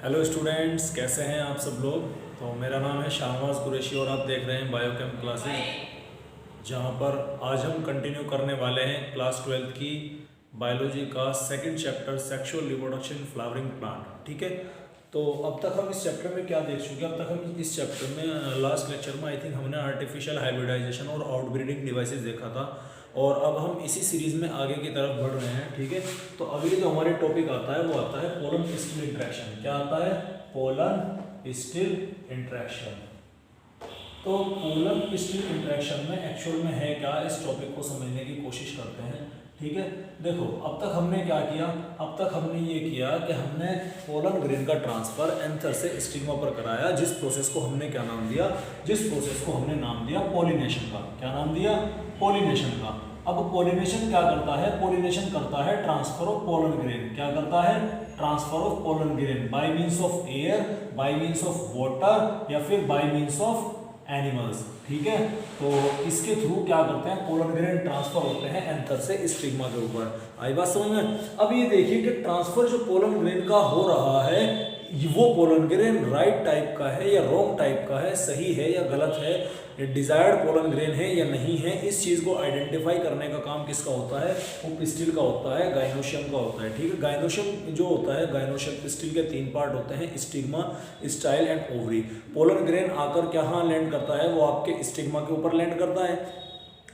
Hello students, कैसे हैं आप सब लोग। तो मेरा नाम है शाहनवाज कुरैशी और आप देख रहे हैं बायोकेम क्लासेस, जहां पर आज हम कंटिन्यू करने वाले हैं क्लास 12th की बायोलॉजी का second chapter sexual reproduction flowering plant. ठीक है, तो अब तक हम इस चैप्टर में क्या देख चुके हैं। अब तक हम इस चैप्टर में लास्ट लेक्चर में आई थिंक हमने आर्टिफिशियल हाइब्रिडाइजेशन और आउटब्रीडिंग डिवाइसेस देखा था, और अब हम इसी सीरीज में आगे की तरफ बढ़ रहे हैं। ठीक है, तो अगली जो हमारे टॉपिक आता है वो आता है पोलन स्टिल इंट्रैक्शन। क्या आता है? Pollen still interaction. तो पोलन स्टिल इंट्रैक्शन में एक्चुअल में है क्या, इस टॉपिक को समझने की कोशिश करते हैं। ठीक है, देखो अब तक हमने क्या किया। अब तक हमने ये किया कि हमने पोलन ग्रेन का ट्रांसफर एंथर से स्टिग्मा पर कराया, जिस प्रोसेस को हमने क्या नाम दिया, जिस प्रोसेस को हमने नाम दिया पॉलिनेशन का। क्या नाम दिया? पॉलिनेशन का। अब पॉलिनेशन क्या करता है? पॉलिनेशन करता है ट्रांसफर ऑफ पोलन ग्रेन। क्या करता है? Transfer of pollen grain by means of air, by means of water, या फिर बाय मींस ऑफ एनिमल्स। ठीक है, तो इसके थ्रू क्या करते हैं, पोलन ग्रेन ट्रांसफर होते हैं एंथर से स्टिग्मा के ऊपर। आई बात समझ में? अब ये देखिए कि ट्रांसफर जो पोलन ग्रेन का हो रहा है, वो पोलन ग्रेन राइट टाइप का है या रॉन्ग टाइप का है, सही है या गलत है, डिजायर्ड पोलन ग्रेन है या नहीं है, इस चीज को आइडेंटिफाई करने का काम किसका होता है? वो पिस्टिल का होता है, गाइनोशियम का होता है। ठीक है, गाइनोशियम जो होता है, गाइनोशियम पिस्टिल के 3 पार्ट होते हैं, stigma, style and ovary. Pollen grain आकर कहाँ लैंड करता है? वो आपके स्टिग्मा के ऊपर लैंड करता है।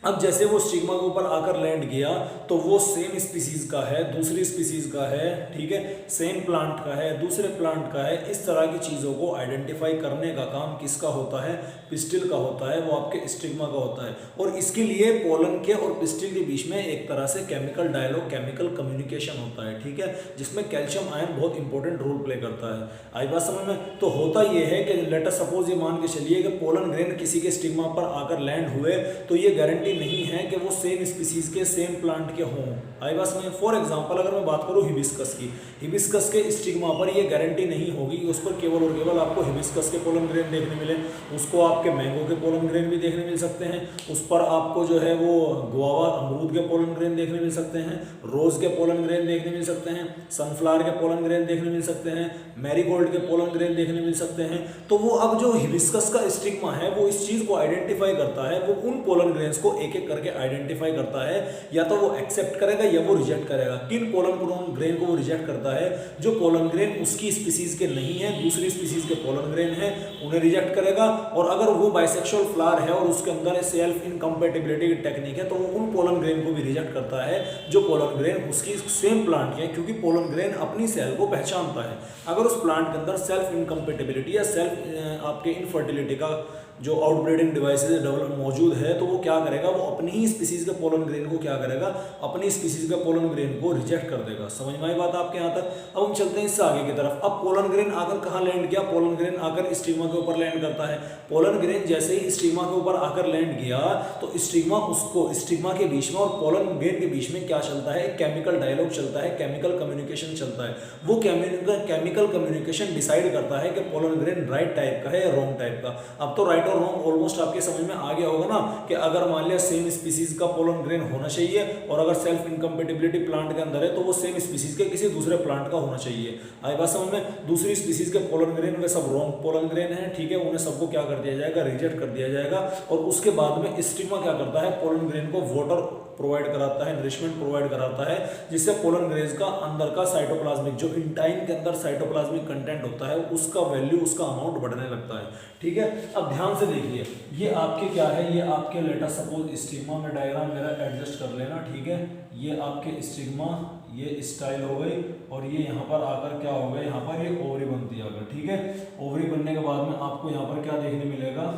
अब जैसे वो स्टिग्मा के ऊपर आकर लैंड किया तो वो सेम स्पीसीज का है, दूसरी स्पीसीज का है, ठीक है, सेम प्लांट का है, दूसरे प्लांट का है। इस तरह की चीज़ों को आइडेंटिफाई करने का काम किसका होता है? पिस्टिल का होता है, वो आपके स्टिग्मा का होता है। और इसके लिए पोलन के और पिस्टिल के बीच में एक तरह से केमिकल डायलॉग, केमिकल कम्युनिकेशन होता है। ठीक है, जिसमें कैल्शियम आयन बहुत इंपॉर्टेंट रोल प्ले करता है। आई बात समझ में? तो होता ये है कि लेट अस सपोज ये मान के चलिए कि पोलन ग्रेन किसी के स्टिग्मा पर आकर लैंड हुए, तो ये गारंटी नहीं है कि वो सेम स्पीसीज के, सेम प्लांट के हों। आई बात में? फॉर एग्जांपल अगर मैं बात करूं हिबिस्कस की, हिबिस्कस के स्टिग्मा पर ये गारंटी नहीं होगी कि उस पर केवल और केवल आपको हिबिस्कस के पोलन ग्रेन देखने मिले, उसको आपके मैंगो के पोलन ग्रेन भी देखने मिल सकते हैं, उस पर आपको जो है वो गुआवा, अमरूद के पोलन ग्रेन देखने मिल सकते हैं, रोज के पोलन ग्रेन देखने मिल सकते हैं, सनफ्लावर के पोलन ग्रेन देखने मिल सकते हैं, मैरीगोल्ड के पोलन ग्रेन देखने मिल सकते हैं। तो वो अब जो हिबिस्कस का स्टिग्मा है वो इस चीज को आइडेंटिफाई करता है, वो उन पोलन ग्रेन्स को एक एक करके आइडेंटिफाई करता है, या तो वो एक्सेप्ट करेगा या वो रिजेक्ट करेगा। किन पोलन ग्रेन को वो रिजेक्ट करता है? जो पोलन ग्रेन उसकी स्पीसीज के नहीं है, दूसरी स्पीसीज के पोलन ग्रेन है, उन्हें रिजेक्ट करेगा। और अगर वो बाइसेक्सुअल फ्लावर है और उसके अंदर सेल्फ इनकम्पेटिबिलिटी की टेक्निक है, तो वो उन पोलन ग्रेन को भी रिजेक्ट करता है जो पोलन ग्रेन उसकी सेम प्लांट के, क्योंकि पोलन ग्रेन अपनी सेल को पहचानता है। अगर उस प्लांट के अंदर सेल्फ इनकम्पेटिबिलिटी या सेल्फ आपके इनफर्टिलिटी का जो आउटब्रीडिंग डिवाइसेस डेवलप मौजूद है, तो वो क्या करेगा? वो अपनी ही स्पीसीज के पोलन ग्रेन को क्या करेगा? अपनी स्पीसीज के पोलन ग्रेन को रिजेक्ट कर देगा। समझ में आई बात आपके यहाँ तक? अब हम चलते हैं इससे आगे की तरफ। अब पोलन ग्रेन आकर कहाँ लैंड किया? पोलन ग्रेन आकर स्टिग्मा के ऊपर लैंड करता है। पोलन ग्रेन जैसे ही स्टिग्मा के ऊपर आकर लैंड किया तो स्टिग्मा उसको, स्टिग्मा के बीच में और पोलन ग्रेन के बीच में क्या चलता है? केमिकल डायलॉग चलता है, केमिकल कम्युनिकेशन चलता है। वो केमिकल कम्युनिकेशन डिसाइड करता है कि पोलन ग्रेन राइट टाइप का है या रॉन्ग टाइप का। अब तो राइट और रॉन्ग ऑलमोस्ट आपके समझ में आ गया होगा ना, कि अगर मान लिया सेम स्पीसीज का पोलन ग्रेन होना चाहिए, और अगर सेल्फ इनकम्पेटिबिलिटी प्लांट के अंदर है तो वो सेम स्पीसीज के किसी दूसरे प्लांट का होना चाहिए। आई बात समझ में? दूसरी स्पीसीज के पोलन ग्रेन वे सब रॉन्ग पोलन ग्रेन है, ठीक है, उन्हें सबको क्या कर दिया जाएगा? रिजेक्ट कर दिया जाएगा। और उसके बाद में स्टिग्मा क्या करता है? पोलन ग्रेन को वाटर प्रोवाइड कराता है, नरिशमेंट प्रोवाइड कराता है, जिससे पोलन ग्रेन का अंदर का साइटोप्लाज्मिक, जो इंटाइन के अंदर साइटोप्लाज्मिक कंटेंट होता है, उसका वैल्यू, उसका अमाउंट बढ़ने लगता है। ठीक है, अब ध्यान से देखिए, ये आपके क्या है? ये आपके लेट अस सपोज स्टिग्मा में डायग्राम मेरा एडजस्ट कर लेना। ठीक है, ये आपके स्टिग्मा, ये स्टाइल हो गई, और ये यहाँ पर आकर क्या हो गया? यहाँ पर ये ओवरी बनती है आकर। ठीक है, ओवरी बनने के बाद में आपको यहाँ पर क्या देखने मिलेगा?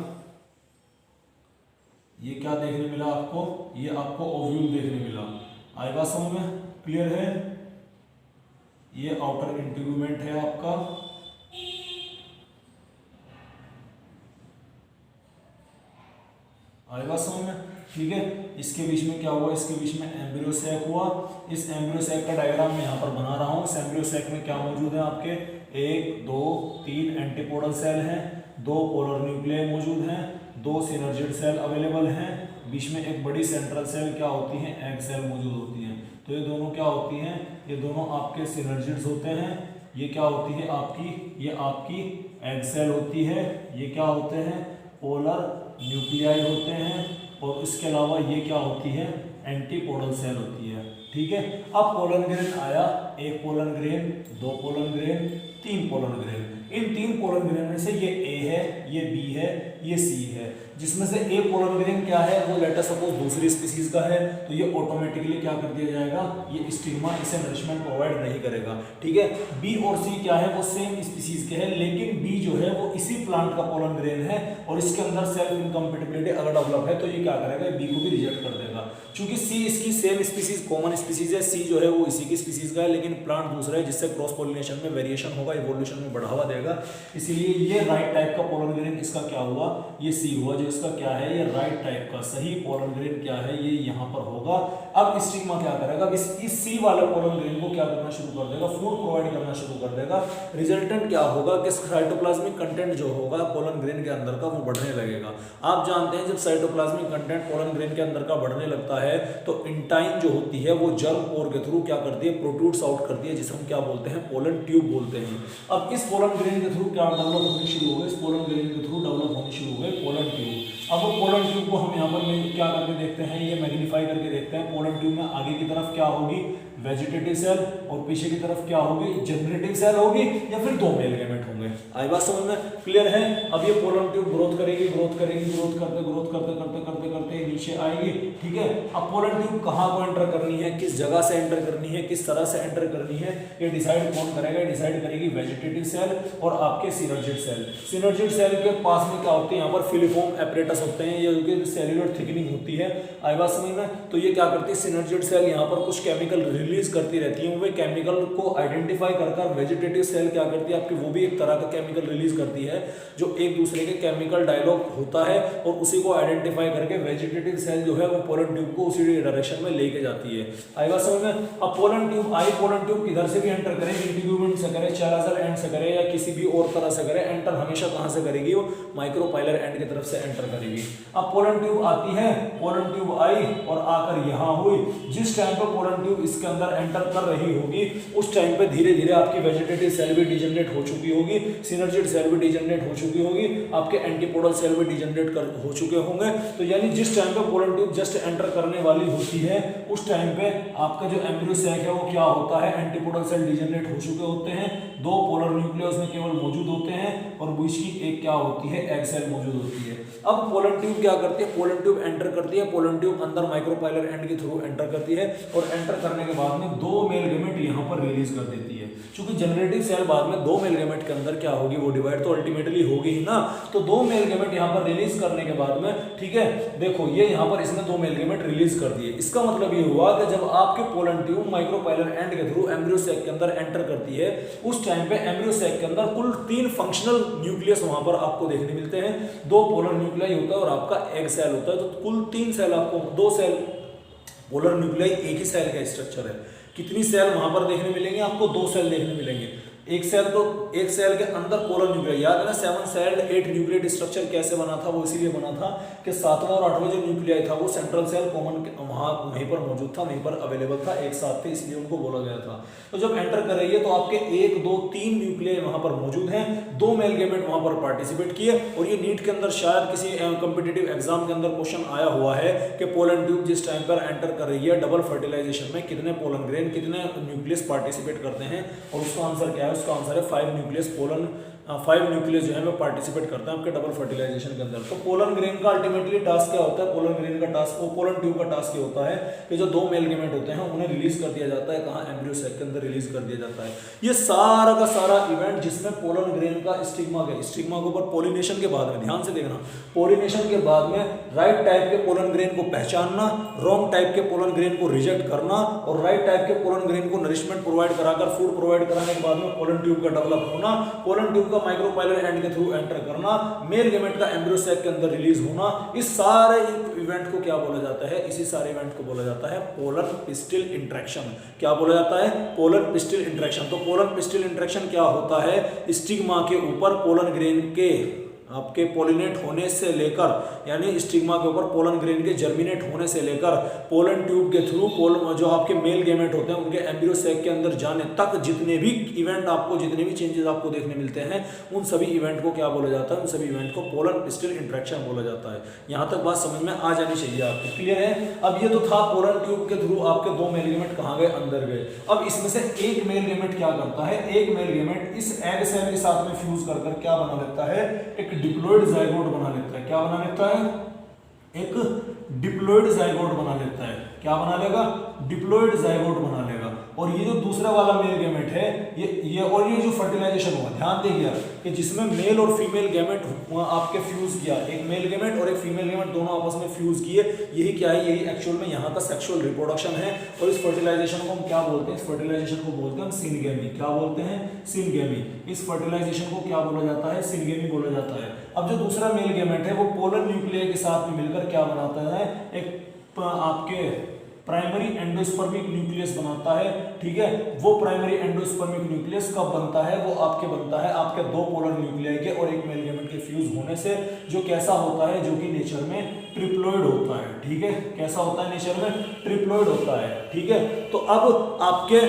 ये क्या देखने मिला आपको? ये आपको ओव्यूल देखने मिला। आई बात समझ में? क्लियर है? ये आउटर इंटीग्यूमेंट है आपका, आई बात समझ में? ठीक है, इसके बीच में क्या हुआ? इसके बीच में एम्ब्रियो सैक हुआ। इस एम्ब्रियो सैक का डायग्राम मैं यहाँ पर बना रहा हूँ। इस एम्ब्रियो सैक में क्या मौजूद है आपके? 1 2 3 एंटीपोडल सेल हैं, 2 पोलर न्यूक्लियाई मौजूद हैं, 2 सिनर्जिड सेल अवेलेबल हैं, बीच में एक बड़ी सेंट्रल सेल क्या होती है? एग सेल मौजूद होती हैं। तो ये दोनों क्या होती हैं? ये दोनों आपके सिनर्जिड्स होते हैं, ये क्या होती है आपकी, ये आपकी एग सेल होती है। ये क्या होते हैं, पोलर न्यूक्लियाई होते हैं। और इसके अलावा ये क्या होती है, एंटीपोडल सेल होती है। ठीक है, अब पोलन ग्रेन आया, एक पोलन ग्रेन, दो पोलन ग्रेन, तीन पोलन ग्रेन। इन तीन पोलन ग्रेन में से ये ए है, ये बी है, ये सी है। जिसमें से ए पोलन ग्रेन क्या है, वो लेटर सपोज दूसरी स्पीसीज का है, तो ये ऑटोमेटिकली क्या कर दिया जाएगा, ये स्टिग्मा इसे नरिशमेंट प्रोवाइड नहीं करेगा। ठीक है, बी और सी क्या है, वो सेम स्पीसीज के हैं, लेकिन बी जो है वो इसी प्लांट का पोलन ग्रेन है और इसके अंदर सेल्फ इनकम्पेटिबिलिटी अगर डेवलप है तो ये क्या करेगा, बी को भी रिजेक्ट कर देगा। क्योंकि सी इसकी सेम स्पीसीज, कॉमन स्पीसीज है, सी जो है वो इसी की स्पीसीज का है, लेकिन प्लांट दूसरा है, जिससे क्रॉस पोलिनेशन में वेरिएशन होगा, इवोल्यूशन में बढ़ावा देगा। इसीलिए ये राइट टाइप का पोलन ग्रेन इसका क्या हुआ, ये सी हुआ। जो इसका क्या है, ये राइट टाइप का सही पोलन ग्रेन क्या है, ये यहाँ पर होगा। अब स्टिग्मा क्या करेगा, इस सी वाले पोलन ग्रेन को क्या करना शुरू कर देगा, फूड प्रोवाइड करना शुरू कर देगा। रिजल्टेंट क्या होगा कि साइटोप्लाज्मिक कंटेंट जो होगा पोलन ग्रेन के अंदर का वो बढ़ने लगेगा। आप जानते हैं जब साइटोप्लाज्मिक कंटेंट पोलन ग्रेन के अंदर का बढ़ने लगता है तो इंटाइन जो होती है वो जर्म पोर के थ्रू क्या करती है, प्रोट्रूड्स आउट करती है, जिसे हम क्या बोलते हैं, पोलन ट्यूब बोलते हैं। अब इस पोलन ग्रेन के थ्रू क्या डेवलप होनी शुरू हो गई, इस पोलन ग्रेन के थ्रू डेवलप होनी शुरू हो गई पोलन ट्यूब। अब वो पोलन ट्यूब को हम यहाँ पर क्या करके देखते हैं, ये मैग्नीफाई करके देखते हैं। पोलन ट्यूब में आगे की तरफ क्या होगी, वेजिटेटिव सेल, और पीछे की तरफ क्या होगी, जनरेटिव सेल होगी, या फिर दो मेल गैमेट होंगे। आई बात समझ में, क्लियर है। अब ये पोलन ट्यूब ग्रोथ करेगी, ग्रोथ करेगी, ग्रोथ करते करते करते करते नीचे आएगी। ठीक है, अब पोलन ट्यूब कहाँ को एंटर करनी है, किस जगह से एंटर करनी है, किस तरह से एंटर करनी है, ये डिसाइड कौन करेगा, डिसाइड करेगी वेजिटेटिव सेल और आपके सिनर्जिड सेल। सिनर्जिड सेल के पास में क्या होते हैं, यहाँ पर फिलिफॉर्म एपरेटस होते हैं, ये सेल्यूलर थिकनिंग होती है। आई बात समझ में, तो ये क्या करती है, सिनर्जिड सेल यहाँ पर कुछ केमिकल रिलीज करती रहती है। वे केमिकल को आइडेंटिफाई कर वेजिटेटिव सेल क्या करती है आपकी, वो भी एक तरह का केमिकल रिलीज करती है जो एक दूसरे के केमिकल डायलॉग होता है, और उसी को आइडेंटिफाई करके वेजिटेटिव सेल जो है वो पोलन ट्यूब को उसी डायरेक्शन में लेके जाती है। आई बात समझ में। अब पोलन ट्यूब आई, पोलन ट्यूब किधर से भी एंटर करे, इंटीग्यूमेंट से करे, चाराजल एंड से करे, या किसी भी और तरह से करे, एंटर हमेशा कहां से करेगी, वो माइक्रोपाइलर एंड की तरफ से एंटर करेगी। अब पोलन ट्यूब आती है, पोलन ट्यूब आई और आकर यहां हुई। जिस टाइम पे पोलन ट्यूब इसके अंदर एंटर कर रही होगी उस टाइम पे धीरे धीरे आपकी वेजिटेटिव सेल भी डिजेनरेट हो चुकी होगी, सिनर्जिड सेल भी डिजेनरेट हो चुकी होगी, आपके एंटीपोडल सेल भी डिजेनरेट हो चुके होंगे। तो यानी जिस टाइम पे पोलन ट्यूब जस्ट एंटर करने वाली होती है उस टाइम पे आपका जो एम्ब्रियो सैक है वो क्या होता है, एंटीपोडल सेल डिजेनरेट हो चुके होते हैं, दो पोलर न्यूक्लियस में केवल मौजूद होते हैं और बीच की एक क्या होती है, एग सेल मौजूद होती है। अब पोलन ट्यूब क्या करती है, पोलन ट्यूब एंटर करती है, पोलन ट्यूब अंदर माइक्रोपाइलर एंड के थ्रू एंटर करती है और एंटर करने के बाद में दो मेल गैमेट यहाँ पर रिलीज कर देती है। क्योंकि जनरेटिव सेल बाद में दो मेल गैमेट के अंदर क्या होगी, वो डिवाइड तो अल्टीमेटली होगी ही ना। तो दो मेल गैमेट यहाँ पर रिलीज करने के बाद में, ठीक है, देखो ये यहाँ पर इसने दो मेल गैमेट रिलीज कर दिए। इसका मतलब ये हुआ कि जब आपके पोलन ट्यूब माइक्रोपाइलर एंड के थ्रू एम्ब्रियो सैक के अंदर एंटर करती है उस टाइम पे एम्ब्रियो सैक के अंदर कुल 3 फंक्शनल न्यूक्लियस वहां पर आपको देखने मिलते हैं। 2 पोलर न्यूक्लियाई होता है और आपका एग सेल होता है। तो कुल 3 सेल आपको, 2 सेल पोलर न्यूक्लियाई एक ही सेल का स्ट्रक्चर है। कितनी सेल वहां पर देखने मिलेंगे आपको, 2 सेल देखने मिलेंगे। एक सेल तो एक सेल के अंदर पोलर न्यूक्लियाई, याद है ना 7 सेल्ड 8 न्यूक्लियेट स्ट्रक्चर कैसे बना था, वो इसीलिए बना था कि 7वां और 8वां जो न्यूक्लियाई था वो सेंट्रल सेल कॉमन वहीं पर मौजूद था, वहीं पर अवेलेबल था, एक साथ थे, इसलिए उनको बोला गया था। तो जब एंटर कर रही है तो आपके 1 2 3 न्यूक्लियाई वहां पर मौजूद हैं, 2 मेल गैमेट वहां पर पार्टिसिपेट किए। और ये नीट के अंदर शायद किसी कॉम्पिटिटिव एग्जाम के अंदर क्वेश्चन आया हुआ है कि पोलन ट्यूब जिस टाइम पर एंटर कर रही है डबल फर्टिलाइजेशन में कितने पोलन ग्रेन, कितने न्यूक्लियस पार्टिसिपेट करते हैं, और उसका आंसर क्या है, उसका आंसर है 5 न्यूक्लियस पोलन 5 न्यूक्लियस जो है वो पार्टिसिपेट करते हैं आपके डबल फर्टिलाइजेशन के अंदर। तो पोलन ग्रेन का अल्टीमेटली टास्क क्या होता है, पोलन ग्रेन का टास्क, वो पोलन ट्यूब का टास्क ये होता है कि जो 2 मेल गैमेट होते हैं उन्हें रिलीज कर दिया जाता है, कहाँ, एम्ब्रियो सैक के अंदर रिलीज कर दिया जाता है। ये सारा का सारा इवेंट जिसमें पोलन ग्रेन का स्टिग्मा के ऊपर पोलिनेशन के बाद में, ध्यान से देखना, पोलिनेशन के बाद में राइट टाइप के पोलन ग्रेन को पहचानना, रॉन्ग टाइप के पोलन ग्रेन को रिजेक्ट करना, और राइट टाइप के पोलन ग्रेन को नरिशमेंट प्रोवाइड कराकर, फूड प्रोवाइड कराने के बाद में पोलन ट्यूब का डेवलप होना, पोलन ट्यूब का माइक्रोपाइलर एंड के थ्रू एंटर करना, मेल गैमेट का एम्ब्रियो सैक के अंदर रिलीज होना, इस सारे इवेंट को क्या बोला जाता है, इसी सारे इवेंट को बोला जाता है पोलर पिस्टिल इंटरेक्शन। क्या बोला जाता है, पोलर पिस्टिल इंटरेक्शन। तो पोलर पिस्टिल इंटरेक्शन क्या होता है, स्टिग्मा के ऊपर पोलन ग्रेन के आपके पोलिनेट होने से लेकर यानी स्टिग्मा के ऊपर पोलन ग्रेन के जर्मिनेट होने से लेकर पोलन ट्यूब के थ्रू जो आपके मेल गेमेट होते हैं उनके एम्ब्रियो सैक के अंदर जाने तक जितने भी इवेंट आपको जितने भी चेंजेस आपको देखने मिलते हैं उन सभी इवेंट को क्या बोला जाता है, उन सभी इवेंट को पोलन पिस्टल इंटरेक्शन बोला जाता है। यहाँ तक बात समझ में आ जानी चाहिए आपको, क्लियर है। अब ये तो था पोलन ट्यूब के थ्रू आपके दो मेल गेमेट कहाँ गए, अंदर गए। अब इसमें से एक मेल गेमेट क्या करता है, एक मेल गेमेट इस एग सेल के साथ में फ्यूज कर कर क्या बना लेता है, एक डिप्लॉइड जाइगोट बना लेता है। क्या बना लेता है, एक डिप्लॉइड जाइगोट बना लेता है। क्या बना लेगा, डिप्लॉइड जाइगोट बना लेगा। और ये जो दूसरा वाला मेल गेमेट है ये और ये जो फर्टिलाइजेशन हुआ, ध्यान देखिए कि जिसमें मेल और फीमेल गेमेट आपके फ्यूज किया, एक मेल गेमेट और एक फीमेल गेमेट दोनों आपस में फ्यूज किए, यही क्या है, यही एक्चुअल में यहाँ का सेक्सुअल रिप्रोडक्शन है। और इस फर्टिलाइजेशन को हम क्या बोलते हैं, इस फर्टिलाइजेशन को बोलते हैं हम सिनगेमी। क्या बोलते हैं, सिनगेमी। इस फर्टिलाइजेशन को क्या बोला जाता है, सिनगेमी बोला जाता है। अब जो दूसरा मेल गेमेट है वो पोलर न्यूक्लियर के साथ में मिलकर क्या बनाता है, एक आपके प्राइमरी एंडोस्पर्मिक न्यूक्लियस बनाता है। ठीक है, वो प्राइमरी एंडोस्पर्मिक न्यूक्लियस कब बनता है, वो आपके बनता है आपके दो पोलर न्यूक्लियाई के और एक मेल गेमेट के फ्यूज होने से, जो कैसा होता है, जो कि नेचर में ट्रिप्लॉइड होता है। ठीक है, कैसा होता है, नेचर में ट्रिप्लॉइड होता है। ठीक है, तो अब आपके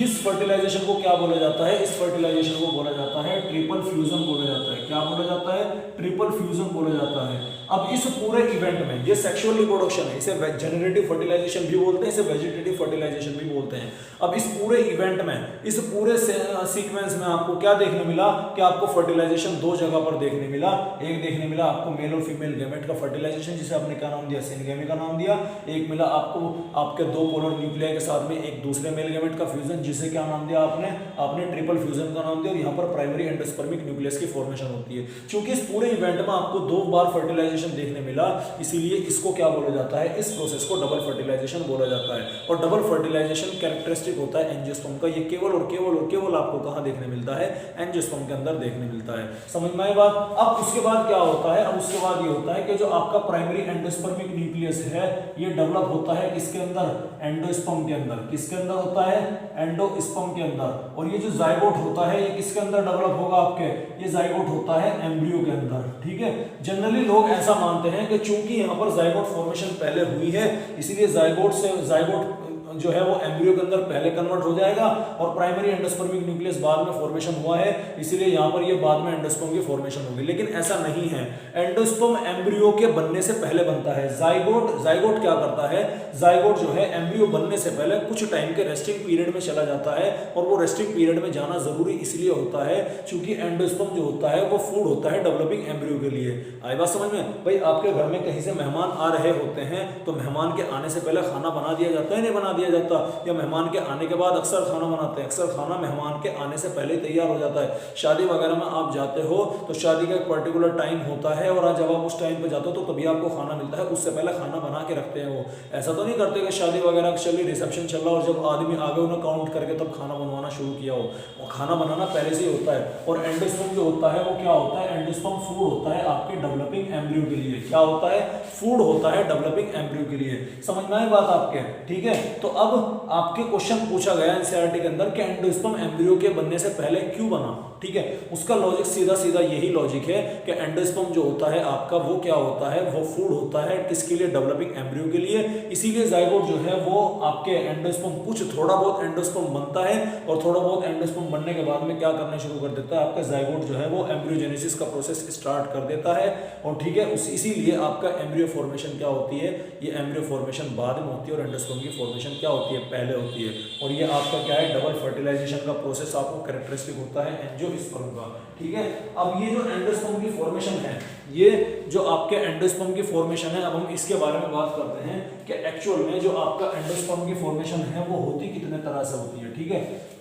इस फर्टिलाइजेशन को क्या बोला जाता है, इस फर्टिलाइजेशन को बोला जाता है ट्रिपल फ्यूजन बोला जाता है। क्या बोला जाता है, ट्रिपल फ्यूजन बोला जाता है। अब इस पूरे इवेंट में ये सेक्सुअल रिप्रोडक्शन है, इसे जेनरेटिव फर्टिलाइजेशन भी बोलते हैं, इसे वेजिटेटिव फर्टिलाइजेशन भी बोलते हैं। अब इस पूरे इवेंट में, इस पूरे सीक्वेंस में आपको क्या देखने मिला कि आपको फर्टिलाइजेशन दो जगह पर देखने मिला। एक देखने मिला आपको मेल और फीमेल गेमेट का फर्टिलाइजेशन, जिसे आपने क्या नाम दिया, सिनगेमी का नाम दिया। एक मिला आपको आपके दो पोलर न्यूक्लियाई के साथ में एक दूसरे मेल गेमेट का फ्यूजन, जिसे क्या नाम दिया आपने ट्रिपल फ्यूजन का नाम दिया। और यहाँ पर प्राइमरी एंडोस्पर्मिक न्यूक्लियस की फॉर्मेशन होती है। क्योंकि इस पूरे इवेंट में आपको दो बार फर्टिलाइजेशन देखने मिला, इसीलिए इसको क्या बोला जाता है, इस प्रोसेस को डबल फर्टिलाइजेशन बोला जाता है। और डबल फर्टिलाइजेशन कैरेक्टरिस्टिक होता है एंजियोस्पर्म का। ये केवल और केवल और केवल आपको कहां देखने मिलता है, एंजियोस्पर्म के अंदर देखने मिलता है। समझ में आई बात। अब उसके बाद क्या होता है, अब उसके बाद ये होता है कि जो आपका प्राइमरी एंडोस्पर्मिक न्यूक्लियस है ये डेवलप होता है किसके अंदर, एंडोस्पर्म के अंदर। किसके अंदर होता है, एंडोस्पर्म के अंदर। और ये जो जाइगोट होता है ये किसके अंदर डेवलप होगा आपके, ये जाइगोट होता है एम्ब्रियो के अंदर। ठीक है, जनरली लोग ऐसा मानते हैं कि चूंकि यहाँ पर जाइगोट फॉर्मेशन पहले हुई है, इसीलिए जाइगोट जो है वो एम्ब्रियो के अंदर पहले कन्वर्ट हो जाएगा और प्राइमरी एंडोस्पर्मिक न्यूक्लियस बाद में फॉर्मेशन हुआ है, इसीलिए यहाँ पर ये बाद में एंडोस्पर्म की फॉर्मेशन होगी। लेकिन ऐसा नहीं है, एंडोस्पर्म एम्ब्रियो के बनने से पहले बनता है। जाइगोट क्या करता है, जाइगोट जो है एम्ब्रियो बनने से पहले कुछ टाइम के रेस्टिंग पीरियड में चला जाता है। और वो रेस्टिंग पीरियड में जाना जरूरी इसलिए होता है क्योंकि एंडोस्पर्म जो होता है वो फूड होता है डेवलपिंग एम्ब्रियो के लिए। आई बात समझ में। भाई आपके घर में कहीं से मेहमान आ रहे होते हैं तो मेहमान के आने से पहले खाना बना दिया जाता है, नहीं बना दिया जाता, या मेहमान के आने के बाद अक्सर खाना बनाते हैं। अक्सर खाना मेहमान के आने से पहले तैयार हो जाता है। शादी वगैरह में आप जाते हो तो शादी का एक पर्टिकुलर टाइम होता है और जब आप उस टाइम पे जाते हो तो तभी आपको खाना मिलता है, उससे पहले खाना बना के रखते हैं। वो ऐसा तो नहीं करते कि शादी वगैरह चल रही, रिसेप्शन चल रहा और जब आदमी आ गए उन्हें काउंट करके तब खाना बनवाना शुरू किया हो। वो खाना बनाना पहले से ही होता है। और एंडोस्पर्म जो होता है वो क्या होता है, एंडोस्पर्म फूड होता है आपके डेवलपिंग एम्ब्रियो के लिए। क्या होता है, फूड होता है डेवलपिंग एम्ब्रियो के लिए। समझ में आई बात आपके। ठीक है, तो अब आपके क्वेश्चन पूछा गया एनसीईआरटी के अंदर कि एंडोस्पर्म एम्ब्रियो के बनने से पहले क्यों बना। ठीक है, उसका लॉजिक सीधा यही लॉजिक है कि एंडोस्पर्म जो होता है आपका वो क्या होता है, वो फूड होता है किसके लिए, डेवलपिंग एम्ब्रियो के लिए। इसीलिए जाइगोट जो है वो आपके एंडोस्पर्म कुछ थोड़ा बहुत एंडोस्पर्म बनता है और थोड़ा बहुत एंडोस्पर्म बनने के बाद में क्या करना शुरू कर देता है, आपका जाइगोट जो है वो एम्ब्रियोजेनेसिस का प्रोसेस स्टार्ट कर देता है। और ठीक है, इसीलिए आपका एम्ब्रियो फॉर्मेशन क्या होती है, ये एम्ब्रियो फॉर्मेशन बाद में होती है और एंडोस्पर्म की फॉर्मेशन क्या होती है, पहले होती है। और ये आपका क्या है, डबल फर्टिलाइजेशन का प्रोसेस आपको कैरेक्टरिस्टिक होता है एंजियोस्पर्म का। ठीक है, अब ये जो एंडोस्पर्म की फॉर्मेशन है, ये जो आपके एंडोस्पर्म की फॉर्मेशन है, अब हम इसके बारे में बात करते हैं कि एक्चुअल में जो आपका एंडोस्पर्म की फॉर्मेशन है वो होती कितने तरह से होती है। ठीक है,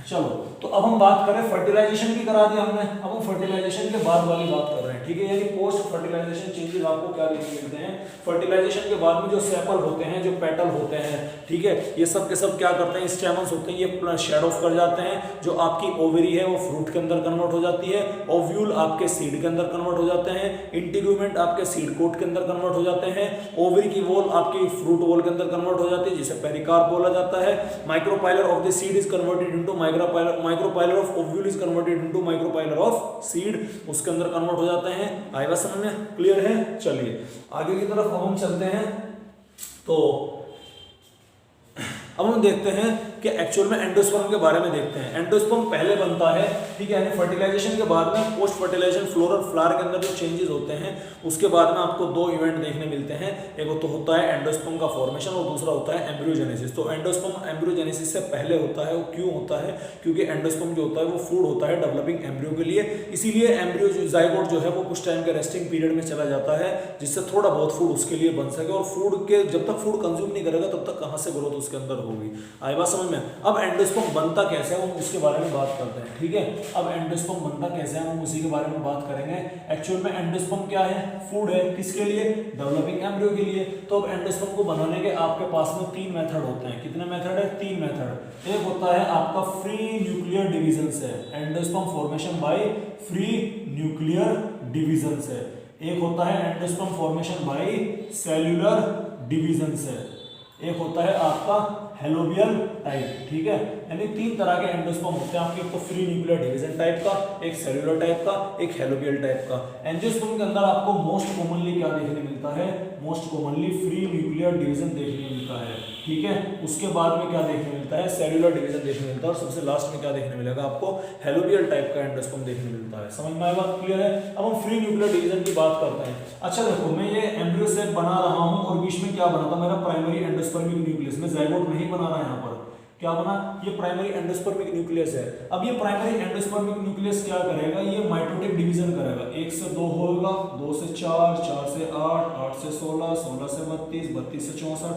चलो तो अब हम बात करें, फर्टिलाइजेशन भी करा दिया हमने, अब हम फर्टिलाइजेशन के बाद वाली बात कर रहे हैं। ठीक है, यानी पोस्ट फर्टिलाइजेशन चेंजेस आपको क्या देखने मिलते हैं, फर्टिलाइजेशन के बाद में जो सेपल होते हैं, जो पेटल होते हैं, ठीक है, ये सब के सब क्या करते हैं, स्टेमन्स होते हैं, ये शेड ऑफ कर जाते हैं। जो आपकी ओवरी है वो फ्रूट के अंदर कन्वर्ट हो जाती है, ओव्यूल आपके सीड के अंदर कन्वर्ट हो जाते हैं, इंटीग्यूमेंट आपके सीड कोट के अंदर कन्वर्ट हो जाते हैं, ओवरी की वॉल आपकी फ्रूट वॉल के अंदर कन्वर्ट हो जाती है जिसे पेरिकार्प बोला जाता है। Micropylar of the seed is converted into micropylar of ovule is converted into micropylar of seed उसके अंदर कन्वर्ट हो जाते हैं। आई बात समझ में? क्लियर है? चलिए आगे की तरफ हम चलते हैं। तो अब हम देखते हैं कि एक्चुअल में एंडोस्पर्म के बारे में देखते हैं। एंडोस्पर्म पहले बनता है, ठीक है, यानी फर्टिलाइजेशन के बाद में पोस्ट फर्टिलाइजेशन फ्लोर और फ्लावर के अंदर जो चेंजेस होते हैं उसके बाद में आपको दो इवेंट देखने मिलते हैं। एक तो होता है एंडोस्पर्म का फॉर्मेशन और दूसरा होता है एम्ब्रियोजेनेसिस। तो एंडोस्पर्म एम्ब्रियोजेनेसिस से पहले होता है। वो क्यों होता है? क्योंकि एंडोस्पर्म जो होता है वो फूड होता है डेवलपिंग एम्ब्रियो के लिए, इसीलिए एम्ब्रियो जाइगोट जो है वो कुछ टाइम के रेस्टिंग पीरियड में चला जाता है जिससे थोड़ा बहुत फूड उसके लिए बन सके, और फूड के जब तक फूड कंज्यूम नहीं करेगा तब तक कहाँ से ग्रोथ उसके अंदर होगी। आई बात समझ में? अब एंडोस्पर्म बनता कैसे है हम उसके बारे में बात करते हैं, ठीक है। अब एंडोस्पर्म बनता कैसे है हम उसी के बारे में बात करेंगे। एक्चुअल में एंडोस्पर्म क्या है? फूड है। किसके लिए? डेवलपिंग एम्ब्रियो के लिए। तो अब एंडोस्पर्म को बनाने के आपके पास में 3 मेथड होते हैं। कितने मेथड है? 3 मेथड। एक होता है आपका फ्री न्यूक्लियर डिवीजन से, endosperm formation by free nuclear division से। एक होता है endosperm formation by cellular division से। एक होता है आपका हेलोबियल टाइप, ठीक है। यानी 3 तरह के एंडोस्पर्म होते हैं आपके, एक तो फ्री न्यूक्लियर डिवीजन टाइप का, एक सेल्यूलर टाइप का, एक हेलोबियल टाइप का। एंजियोस्पर्म के अंदर आपको मोस्ट कॉमनली क्या देखने मिलता है? Most commonly free nuclear division देखने मिलता है, ठीक है। उसके बाद में क्या देखने मिलता है? सेल्यूलर डिवीजन देखने मिलता है, और सबसे लास्ट में क्या देखने मिलेगा आपको? हेलोबियल टाइप का एंडोस्पर्म देखने मिलता है। समझ में आया? बात क्लियर है? अब हम फ्री न्यूक्लियर डिवीजन की बात करते हैं। अच्छा देखो, मैं ये एम्ब्रियो सेक बना रहा हूँ और बीच में क्या बना था? मेरा प्राइमरी एंडोस्पर्मिक न्यूक्लियस। में जाइगोट नहीं बना रहा है, यहाँ पर क्या बना? ये प्राइमरी एंडोस्पर्मिक न्यूक्लियस है। अब ये प्राइमरी एंडोस्पर्मिक न्यूक्लियस क्या करेगा? ये माइटोटिक डिवीजन करेगा। 1 से 2 होगा, 2 से 4, 4 से 8, 8 से 16, 16 से 32, 32 से 64,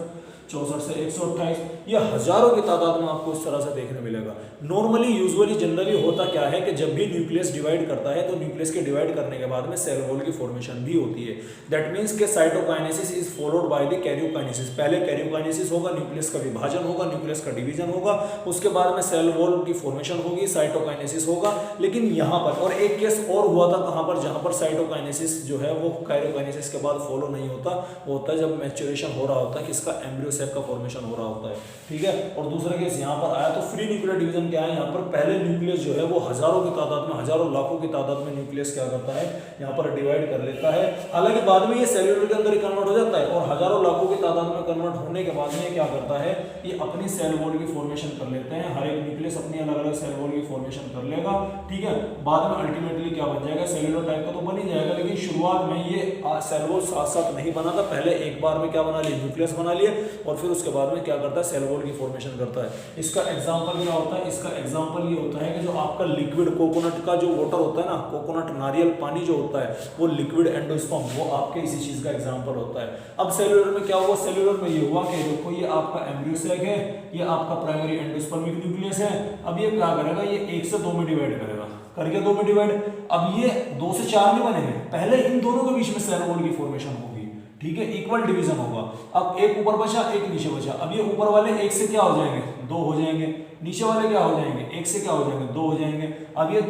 64 से 128। ये हजारों की तादाद में आपको इस तरह से देखने मिलेगा। नॉर्मली यूजुअली जनरली होता क्या है कि जब भी न्यूक्लियस डिवाइड करता है तो न्यूक्लियस के डिवाइड करने के बाद में सेल वॉल की फॉर्मेशन भी होती है। दैट मींस के cytokinesis is followed by the karyokinesis. पहले कैरियोकाइनेसिस होगा, न्यूक्लियस का विभाजन होगा, न्यूक्लियस का डिवीजन होगा, उसके बाद में सेल वॉल की फॉर्मेशन होगी, साइटोकाइनेसिस होगा। लेकिन यहाँ पर और एक केस और हुआ था कहाँ पर? जहाँ पर साइटोकाइनेसिस जो है वो कैरियोकाइनेसिस के बाद फॉलो नहीं होता, वो होता है जब मैच्योरेशन हो रहा होता है, किसका? एम्ब्रियो सेक का फॉर्मेशन हो रहा होता है, ठीक है। और दूसरा केस यहाँ पर आया। तो फ्री न्यूक्लियर डिवीजन क्या है? यहाँ पर पहले न्यूक्लियस जो है वो हजारों की तादाद में, हजारों लाखों की तादाद में न्यूक्लियस क्या करता है? यहाँ पर डिवाइड कर लेता है। हालांकि बाद में ये सेल्यूलर के अंदर कन्वर्ट हो जाता है, और हजारों लाखों की तादाद में कन्वर्ट होने के बाद में क्या करता है? ये अपनी सेल वॉल की फॉर्मेशन कर लेते हैं। हर एक न्यूक्लियस अपनी अलग अलग सेल वॉल की फॉर्मेशन कर लेगा, ठीक है। बाद में अल्टीमेटली क्या बन जाएगा? सेल्यूलर टाइप का तो बन ही जाएगा, लेकिन शुरुआत में ये सेल वॉल साथ साथ नहीं बना था। पहले एक बार में क्या बना लिए? न्यूक्लियस बना लिए, और फिर उसके बाद में क्या करता है? सेल वॉल की फॉर्मेशन करता है। इसका एग्जांपल क्या होता है? इसका एग्जांपल ये होता है कि जो आपका लिक्विड कोकोनट का जो वाटर होता है ना, कोकोनट नारियल पानी जो होता है वो लिक्विड एंडोस्पर्म, वो आपके इसी चीज का एग्जांपल होता है। अब सेल्यूलर में क्या हुआ? सेल्यूलर में ये हुआ कि देखो ये आपका एम्ब्रियो सेक है, ये आपका प्राइमरी एंडोस्पर्मिक न्यूक्लियस है। अब ये क्या करेगा? ये 1 से 2 में डिवाइड करेगा, करके 2 में डिवाइड। अब ये 2 से 4 नहीं बनेंगे, पहले इन दोनों के बीच में सेल वॉल की फॉर्मेशन होगी, ठीक है। इक्वल डिवीजन होगा। अब एक ऊपर बचा, एक नीचे बचा। अब ये ऊपर वाले 1 से क्या हो जाएंगे? 2 हो जाएंगे। नीचे वाले क्या हो जाएंगे? 1 से क्या हो जाएंगे? 2 हो जाएंगे। अब ये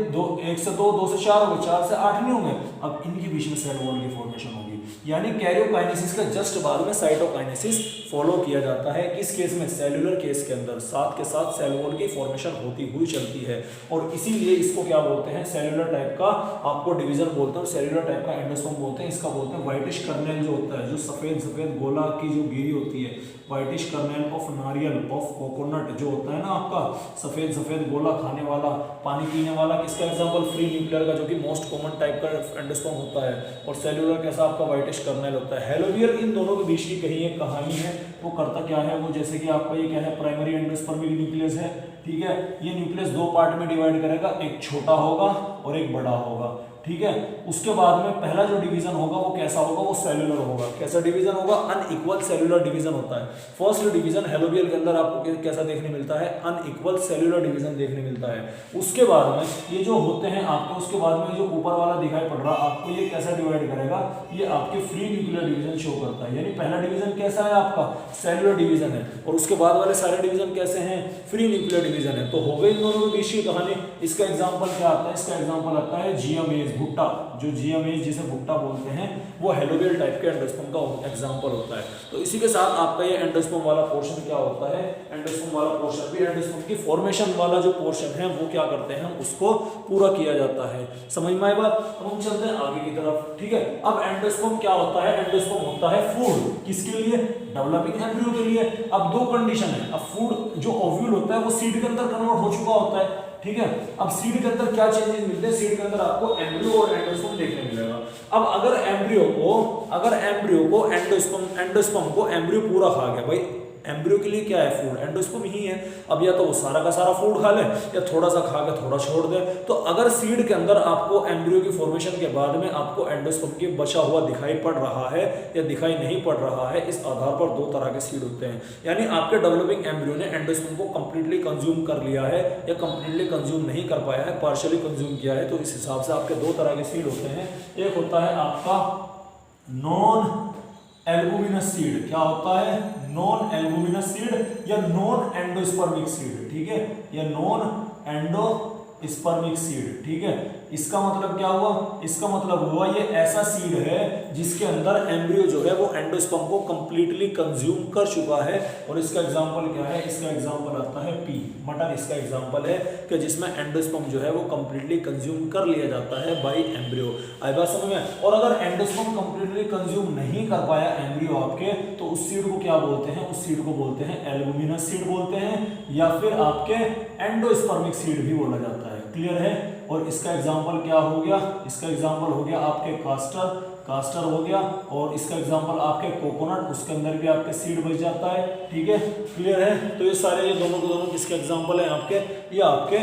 1 से 2, 2 से 4 हो गए, 4 से 8 नहीं होंगे। अब इनके बीच में सेल वॉल की फॉर्मेशन होगी। यानी कैरियोकाइनेसिस का जस्ट बाद में साइटोकाइनेसिस फॉलो किया जाता है। किस केस में? सेल्यूलर केस के अंदर साथ के साथ सेल वॉल की फॉर्मेशन होती हुई चलती है, और इसीलिए इसको क्या बोलते हैं? सेल्यूलर टाइप का आपको डिवीजन बोलते हैं, सेल्यूलर टाइप का एंडोस्पर्म बोलते हैं। इसका बोलते हैं व्हाइटिश कर्नेल जो होता है, जो सफेद सफेद गोला की जो गिरी होती है, व्हाइटिश कर्नेल ऑफ नारियल ऑफ कोकोनट जो होता है ना आपका सफेद सफेद गोला खाने वाला, पानी पीने वाला। किसका एग्जांपल? फ्री न्यूक्लियर का, जो कि मोस्ट कॉमन टाइप का एंडोस्पर्म होता है। और सेल्यूलर कैसा? आपका व्हाइटिश कर्नेल होता है। हेलोबियल इन दोनों के बीच की कहीं एक कहानी है। वो करता क्या है? वो जैसे कि आपका ये क्या है? प्राइमरी एंडोस्पर्मिक न्यूक्लियस है, ठीक है। ये न्यूक्लियस 2 पार्ट में डिवाइड करेगा, एक छोटा होगा और एक बड़ा होगा, ठीक है। उसके बाद में पहला जो डिवीजन होगा वो कैसा होगा? वो सेल्यूलर होगा। कैसा डिवीजन होगा? अनइक्वल सेल्यूलर डिवीजन होता है। फर्स्ट डिवीजन हेलोबियल के अंदर आपको कैसा देखने मिलता है? अनइक्वल सेल्यूलर डिवीजन देखने मिलता है। उसके बाद में ये जो होते हैं आपके, उसके बाद में जो ऊपर वाला दिखाई पड़ रहा आपको, ये कैसा डिवाइड करेगा? ये आपके फ्री न्यूक्लियर डिवीजन शो करता है। यानी पहला डिवीजन कैसा है आपका? सेल्यूलर डिवीजन है, और उसके बाद वाले सारे डिवीजन कैसे हैं? फ्री न्यूक्लियर डिवीजन है। तो हो गई इन दोनों के बीच की कहानी। इसका एग्जांपल क्या आता है? इसका एग्जांपल आता है जियामेज भुट्टा, जो GMH जिसे भुट्टा बोलते हैं, वो हेलोवियल टाइप के एंडोस्पर्म का एग्जांपल होता है। तो इसी के साथ आपका ये एंडोस्पर्म वाला पोर्शन क्या होता है, एंडोस्पर्म वाला पोर्शन भी एंडोस्पर्म की फॉर्मेशन वाला जो पोर्शन है वो क्या करते हैं, उसको पूरा किया जाता है। समझ में आई बात? अब हम चलते हैं आगे की तरफ, ठीक है। अब एंडोस्पर्म क्या होता है, एंडोस्पर्म होता है फूड, किसके लिए, डेवलपिंग एम्ब्रियो के लिए। अब दो कंडीशन है, अब फूड जो ओव्यूल होता है वो सीड के अंदर कन्वर्ट हो चुका होता है, ठीक है। अब सीड के अंदर क्या चेंजेस मिलते हैं, सीड के अंदर आपको एम्ब्रियो और एंडोस्पर्म देखने मिलेगा। अब अगर एम्ब्रियो को एंडोस्पर्म को एम्ब्रियो पूरा खा गया, भाई एम्ब्रियो के लिए क्या है, फूड, एंडोस्पर्म ही है। अब या तो वो सारा का सारा फूड खा ले या थोड़ा सा खा के थोड़ा छोड़ दे। तो अगर सीड के अंदर आपको एम्ब्रियो की फॉर्मेशन के बाद में आपको एंडोस्पर्म की बचा हुआ दिखाई पड़ रहा है या दिखाई नहीं पड़ रहा है, इस आधार पर दो तरह के सीड होते हैं। यानी आपके डेवलपिंग एम्ब्रियो ने एंडोस्पर्म को कंप्लीटली कंज्यूम कर लिया है या कंप्लीटली कंज्यूम नहीं कर पाया है, पार्शियली कंज्यूम किया है। तो इस हिसाब से आपके दो तरह के सीड होते हैं। एक होता है आपका नॉन एल्बुमिनस सीड, क्या होता है, नॉन एल्बुमिनस सीड या नॉन एंडोस्पर्मिक सीड, ठीक है, या नॉन एंडोस्पर्मिक सीड, ठीक है। इसका मतलब क्या हुआ, इसका मतलब हुआ ये ऐसा सीड है जिसके अंदर एम्ब्रियो जो है वो एंडोस्पर्म को कंप्लीटली कंज्यूम कर चुका है। और इसका एग्जांपल क्या है, इसका एग्जांपल आता है पी, मटर इसका एग्जांपल है कि जिसमें एंडोस्पर्म जो है वो कंप्लीटली कंज्यूम कर लिया जाता है बाय एम्ब्रियो। आई बात समझ में? और अगर एंडोस्पर्म कंप्लीटली कंज्यूम नहीं कर पाया एम्ब्रियो आपके, तो उस सीड को क्या बोलते हैं, उस सीड को बोलते हैं एल्बुमिनस सीड बोलते हैं, या फिर आपके एंडोस्पर्मिक सीड भी बोला जाता है। क्लियर है? और इसका एग्जांपल क्या हो गया, इसका एग्जांपल हो गया आपके कास्टर हो गया, और इसका एग्जांपल आपके कोकोनट, उसके अंदर भी आपके सीड बच जाता है, ठीक है। क्लियर है? तो ये सारे ये दोनों के दोनों किसके एग्जांपल है आपके, ये आपके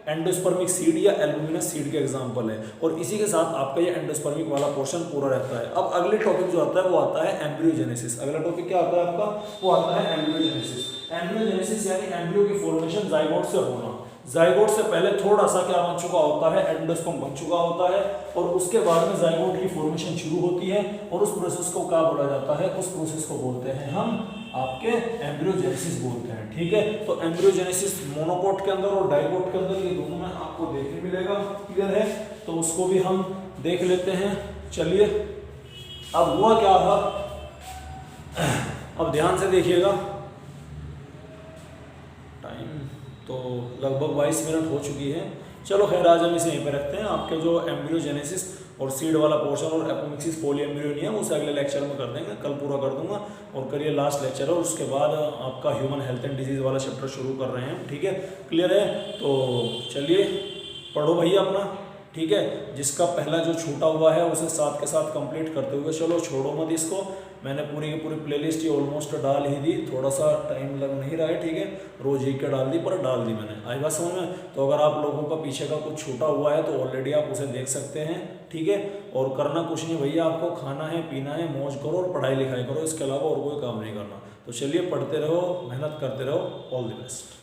एंडोस्पर्मिक सीड या एल्बुमिनस सीड के एग्जांपल है। और इसी के साथ आपका ये एंडोस्पर्मिक वाला पोर्शन पूरा रहता है। अब अगले टॉपिक जो आता है वो आता है एम्ब्रियोजेनेसिस। अगला टॉपिक क्या आता है आपका, वो आता है एम्ब्रियोजेनेसिस। एम्ब्रियोजेनेसिस यानी एम्ब्रियो की फॉर्मेशन जाइगोट से होना। जाइगोट से पहले थोड़ा सा क्या बन चुका होता है, एंडोस्पर्म बन चुका होता है, और उसके बाद में जाइगोट की फॉर्मेशन शुरू होती है। और उस प्रोसेस को क्या बोला जाता है, उस प्रोसेस को बोलते हैं हम आपके एम्ब्रियोजेनेसिस बोलते हैं, ठीक है। तो एम्ब्रियोजेनेसिस मोनोकोट के अंदर और डाइकोट के अंदर ये दोनों में आपको देखने मिलेगा। क्लियर है? तो उसको भी हम देख लेते हैं। चलिए, अब हुआ क्या था, अब ध्यान से देखिएगा। टाइम तो लगभग 22 मिनट हो चुकी है। चलो खैर, आज हम इसे यहीं पे रखते हैं। आपके जो एम्ब्रियोजेनेसिस और सीड वाला पोर्शन और एपोमिक्सिस पोलीएम्ब्रियोनियम उसे अगले लेक्चर में कर देंगे, कल पूरा कर दूंगा। और करिए लास्ट लेक्चर है, और उसके बाद आपका ह्यूमन हेल्थ एंड डिजीज वाला चैप्टर शुरू कर रहे हैं, ठीक है। क्लियर है? तो चलिए पढ़ो भैया अपना, ठीक है। जिसका पहला जो छूटा हुआ है उसे साथ के साथ कंप्लीट करते हुए चलो, छोड़ो मत इसको। मैंने पूरी की पूरी प्लेलिस्ट ये ऑलमोस्ट डाल ही दी, थोड़ा सा टाइम लग नहीं रहा है, ठीक है। रोज ही के डाल दी, पर डाल दी मैंने। आई बात समझ में? तो अगर आप लोगों का पीछे का कुछ छूटा हुआ है तो ऑलरेडी आप उसे देख सकते हैं, ठीक है। और करना कुछ नहीं भैया, आपको खाना है, पीना है, मौज करो और पढ़ाई लिखाई करो, इसके अलावा और कोई काम नहीं करना। तो चलिए पढ़ते रहो, मेहनत करते रहो। All the best.